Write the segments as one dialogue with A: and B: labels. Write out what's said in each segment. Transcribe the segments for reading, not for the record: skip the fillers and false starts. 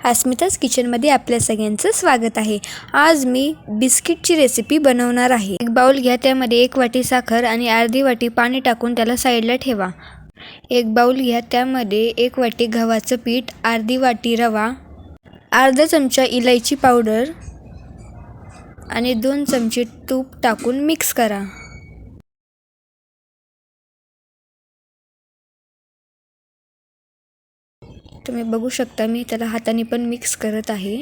A: अस्मिताज किचनमध्ये आपल्या सगळ्यांचं स्वागत आहे। आज मी बिस्किटची रेसिपी बनवणार आहे। एक बाउल घ्या, त्यामध्ये 1 वाटी साखर आणि अर्धी वाटी पाणी टाकून त्याला साईडला ठेवा। एक बाउल घ्या, त्यामध्ये 1 वाटी गव्हाचं पीठ, अर्धी वाटी रवा, अर्धा चमचा इलायची पावडर आणि 2 चमचे तूप टाकून मिक्स करा। तुम्ही बघू शकता, मी त्याला हाताने पण मिक्स करत आहे।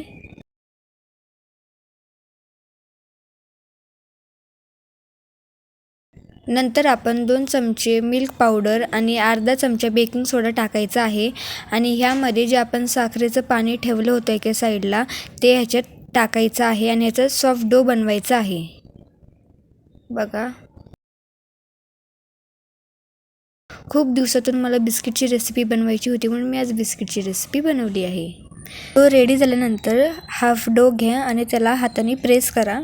A: नंतर आपण 2 चमचे मिल्क पावडर आणि अर्धा चमचा बेकिंग सोडा टाकायचा आहे आणि ह्यामध्ये जे आपण साखरेचं पाणी ठेवलं होतं एका साईडला ते ह्याच्यात टाकायचं आहे आणि याचा सॉफ्ट डो बनवायचा आहे। बघा, खूप दिवसातून मला बिस्किटची रेसिपी बनवायची होती, म्हणून मी आज बिस्किटची रेसिपी बनवली आहे। तो रेडी झाल्यानंतर हाफ डो घ्या आणि त्याला हाताने प्रेस करा।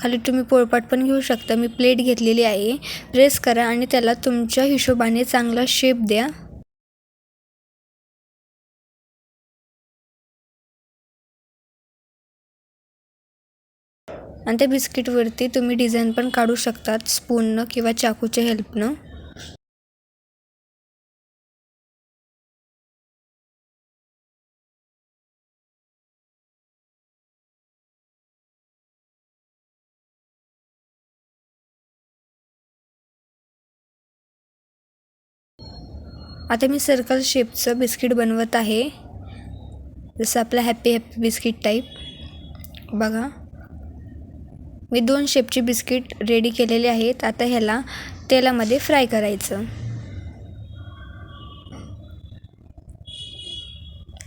A: खाली तुम्ही पोळपाट पण घेऊ शकता, मी प्लेट घेतलेली आहे। प्रेस करा आणि त्याला तुमच्या हिशोबाने चांगला शेप द्या। आणि त्या बिस्किटवरती तुम्ही डिझाईन पण काढू शकतात स्पूननं किंवा चाकूच्या हेल्पनं। आता मी सर्कल शेपचं बिस्किट बनवत आहे, जसं आपलं हॅपी हॅपी बिस्किट टाईप। बघा, मी 2 शेपची बिस्किट रेडी केलेले आहेत। आता ह्याला तेलामध्ये फ्राय करायचं।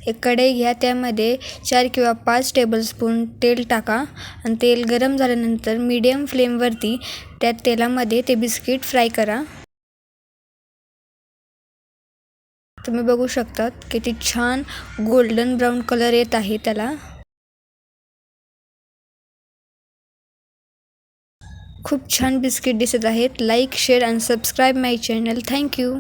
A: एक कढई घ्या, त्यामध्ये 4 किंवा 5 टेबलस्पून तेल टाका आणि तेल गरम झाल्यानंतर मीडियम फ्लेमवरती त्या तेलामध्ये ते बिस्किट फ्राय करा। तुम्ही बघू शकतात किती छान गोल्डन ब्राउन कलर येत आहे त्याला। खूप छान बिस्किट दिसत आहेत। लाईक, शेअर आणि सबस्क्राईब माय चॅनल। थँक्यू।